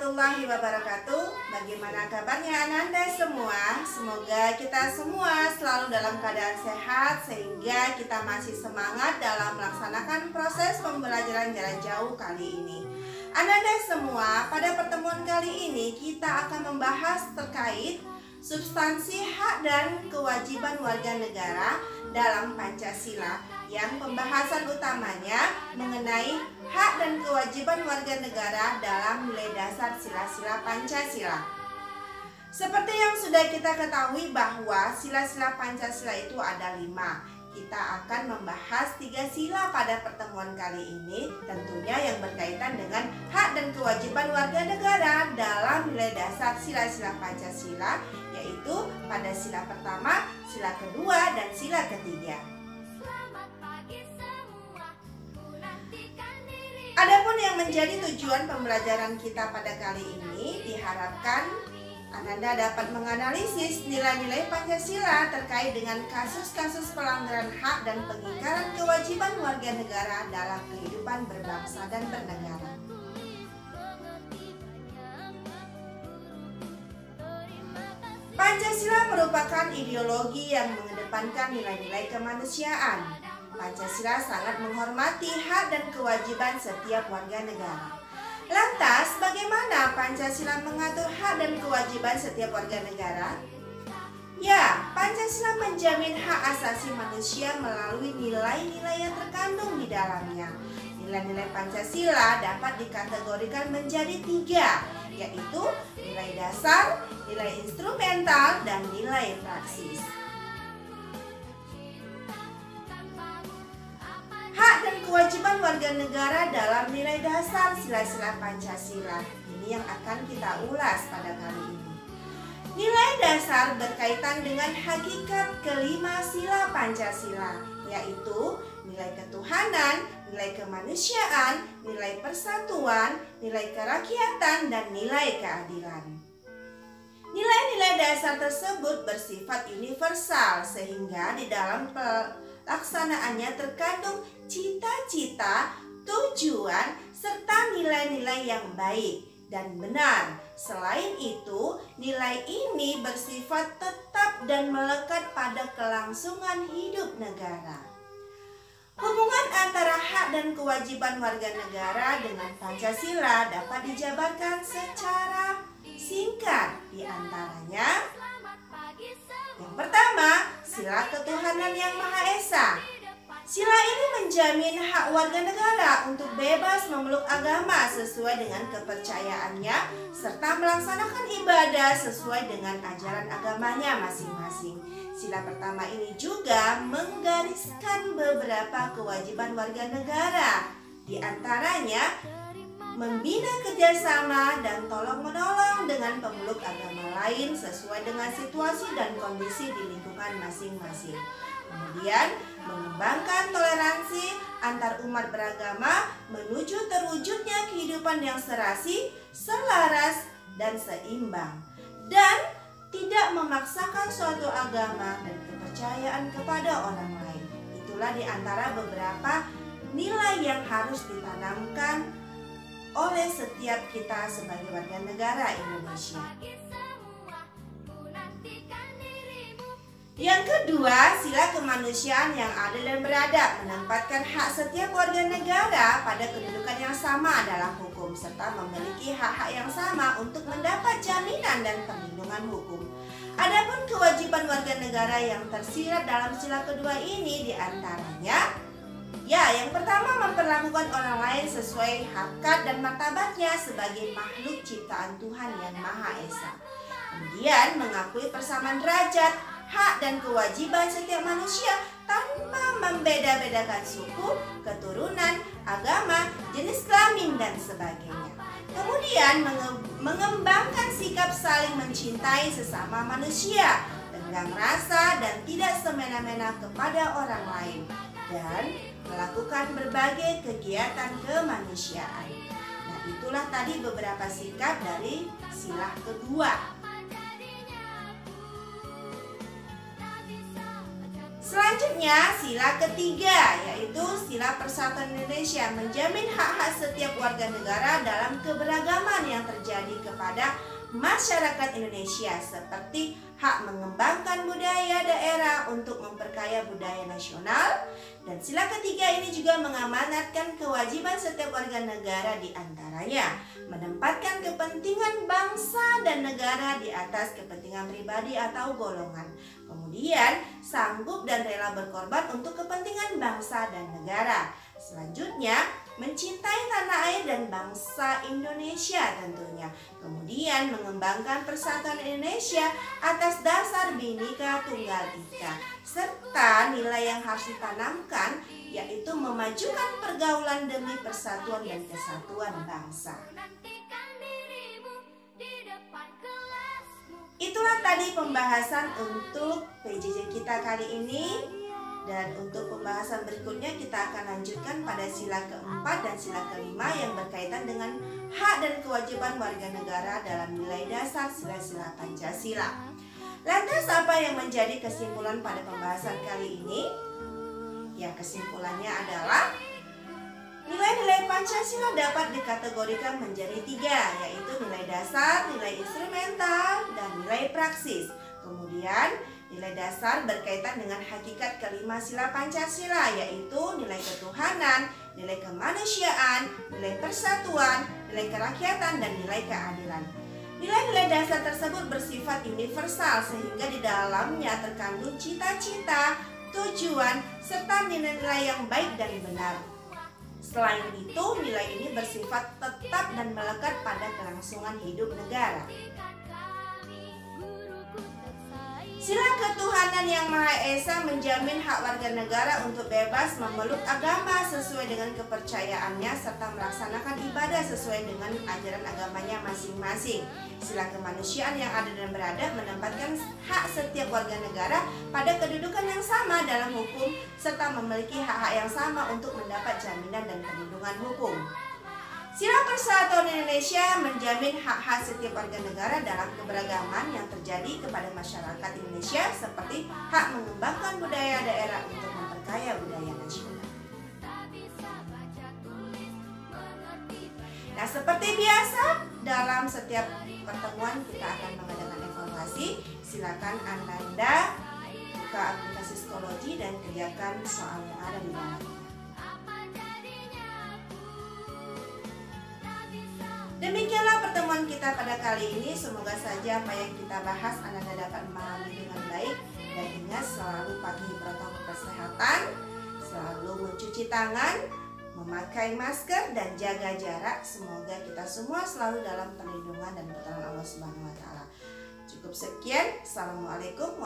warahmatullahi wabarakatuh. Bagaimana kabarnya Ananda semua? Semoga kita semua selalu dalam keadaan sehat sehingga kita masih semangat dalam melaksanakan proses pembelajaran jarak jauh kali ini. Ananda semua, pada pertemuan kali ini kita akan membahas terkait substansi hak dan kewajiban warga negara dalam Pancasila, yang pembahasan utamanya mengenai hak dan kewajiban warga negara dalam nilai dasar sila-sila Pancasila. Seperti yang sudah kita ketahui bahwa sila-sila Pancasila itu ada 5. Kita akan membahas 3 sila pada pertemuan kali ini, tentunya yang berkaitan dengan hak dan kewajiban warga negara dalam nilai dasar sila-sila Pancasila, yaitu pada sila pertama, sila kedua, dan sila ketiga. Adapun yang menjadi tujuan pembelajaran kita pada kali ini, diharapkan Ananda dapat menganalisis nilai-nilai Pancasila terkait dengan kasus-kasus pelanggaran hak dan pengingkaran kewajiban warga negara dalam kehidupan berbangsa dan bernegara. Pancasila merupakan ideologi yang mengedepankan nilai-nilai kemanusiaan. Pancasila sangat menghormati hak dan kewajiban setiap warga negara. Lantas, bagaimana Pancasila mengatur hak dan kewajiban setiap warga negara? Ya, Pancasila menjamin hak asasi manusia melalui nilai-nilai yang terkandung di dalamnya. Nilai-nilai Pancasila dapat dikategorikan menjadi 3, yaitu nilai dasar, nilai instrumental, dan nilai praksis. Hak dan kewajiban warga negara dalam nilai dasar sila-sila Pancasila. Ini yang akan kita ulas pada kali ini. Nilai dasar berkaitan dengan hakikat kelima sila Pancasila, yaitu nilai ketuhanan, nilai kemanusiaan, nilai persatuan, nilai kerakyatan, dan nilai keadilan. Nilai-nilai dasar tersebut bersifat universal sehingga di dalam pelaksanaannya terkandung cita-cita, tujuan, serta nilai-nilai yang baik dan benar. Selain itu, nilai ini bersifat tetap dan melekat pada kelangsungan hidup negara. Hubungan antara hak dan kewajiban warga negara dengan Pancasila dapat dijabarkan secara singkat. Di antaranya, yang pertama, sila ketuhanan yang Maha Esa. Sila ini menjamin hak warga negara untuk bebas memeluk agama sesuai dengan kepercayaannya serta melaksanakan ibadah sesuai dengan ajaran agamanya masing-masing. Sila pertama ini juga menggariskan beberapa kewajiban warga negara. Di antaranya, membina kerjasama dan tolong-menolong dengan pemeluk agama lain sesuai dengan situasi dan kondisi di lingkungan masing-masing. Kemudian, mengembangkan toleransi antar umat beragama menuju terwujudnya kehidupan yang serasi, selaras, dan seimbang. Dan tidak memaksakan suatu agama dan kepercayaan kepada orang lain. Itulah di antara beberapa nilai yang harus ditanamkan oleh setiap kita sebagai warga negara Indonesia. Yang kedua, sila kemanusiaan yang adil dan beradab menempatkan hak setiap warga negara pada kedudukan yang sama dalam hukum serta memiliki hak-hak yang sama untuk mendapat jaminan dan perlindungan hukum. Adapun kewajiban warga negara yang tersirat dalam sila kedua ini diantaranya, yang pertama, memperlakukan orang lain sesuai harkat dan martabatnya sebagai makhluk ciptaan Tuhan yang Maha Esa. Kemudian, mengakui persamaan derajat, hak dan kewajiban setiap manusia tanpa membeda-bedakan suku, keturunan, agama, jenis kelamin, dan sebagainya. Kemudian, mengembangkan sikap saling mencintai sesama manusia, tenggang rasa, dan tidak semena-mena kepada orang lain, dan melakukan berbagai kegiatan kemanusiaan. Nah, itulah tadi beberapa sikap dari sila kedua. Selanjutnya, sila ketiga, yaitu sila Persatuan Indonesia, menjamin hak-hak setiap warga negara dalam keberagaman yang terjadi kepada masyarakat Indonesia, seperti hak mengembangkan budaya daerah untuk memperkaya budaya nasional. Dan sila ketiga ini juga mengamanatkan kewajiban setiap warga negara, di antaranya menempatkan kepentingan bangsa dan negara di atas kepentingan pribadi atau golongan. Kemudian, sanggup dan rela berkorban untuk kepentingan bangsa dan negara. Selanjutnya, mencintai tanah air dan bangsa Indonesia tentunya. Kemudian, mengembangkan persatuan Indonesia atas dasar Bhinneka Tunggal Ika. Serta nilai yang harus ditanamkan, yaitu memajukan pergaulan demi persatuan dan kesatuan bangsa. Itulah tadi pembahasan untuk PJJ kita kali ini. Dan untuk pembahasan berikutnya kita akan lanjutkan pada sila keempat dan sila kelima yang berkaitan dengan hak dan kewajiban warga negara dalam nilai dasar sila-sila Pancasila. Lantas apa yang menjadi kesimpulan pada pembahasan kali ini? Ya, kesimpulannya adalah nilai-nilai Pancasila dapat dikategorikan menjadi 3, yaitu nilai dasar, nilai instrumental, dan nilai praksis. Kemudian, nilai dasar berkaitan dengan hakikat kelima sila Pancasila, yaitu nilai ketuhanan, nilai kemanusiaan, nilai persatuan, nilai kerakyatan, dan nilai keadilan. Nilai-nilai dasar tersebut bersifat universal sehingga di dalamnya terkandung cita-cita, tujuan, serta nilai-nilai yang baik dan benar. Selain itu, nilai ini bersifat tetap dan melekat pada kelangsungan hidup negara. Sila ketuhanan yang Maha Esa menjamin hak warga negara untuk bebas memeluk agama sesuai dengan kepercayaannya serta melaksanakan ibadah sesuai dengan ajaran agamanya masing-masing. Sila kemanusiaan yang adil dan beradab menempatkan hak setiap warga negara pada kedudukan yang sama dalam hukum serta memiliki hak-hak yang sama untuk mendapat jaminan dan perlindungan hukum. Sila Persatuan Indonesia menjamin hak-hak setiap warga negara dalam keberagaman yang terjadi kepada masyarakat Indonesia, seperti hak mengembangkan budaya daerah untuk memperkaya budaya nasional. Nah, seperti biasa dalam setiap pertemuan kita akan mengadakan evaluasi. Silakan Ananda buka aplikasi psikologi dan kerjakan soal yang ada di dalamnya. Demikianlah pertemuan kita pada kali ini. Semoga saja apa yang kita bahas Anda dapat memahami dengan baik. Dan ingat, selalu patuhi protokol kesehatan, selalu mencuci tangan, memakai masker, dan jaga jarak. Semoga kita semua selalu dalam perlindungan dan pertolongan Allah Subhanahu wa Ta'ala. Cukup sekian. Assalamualaikum.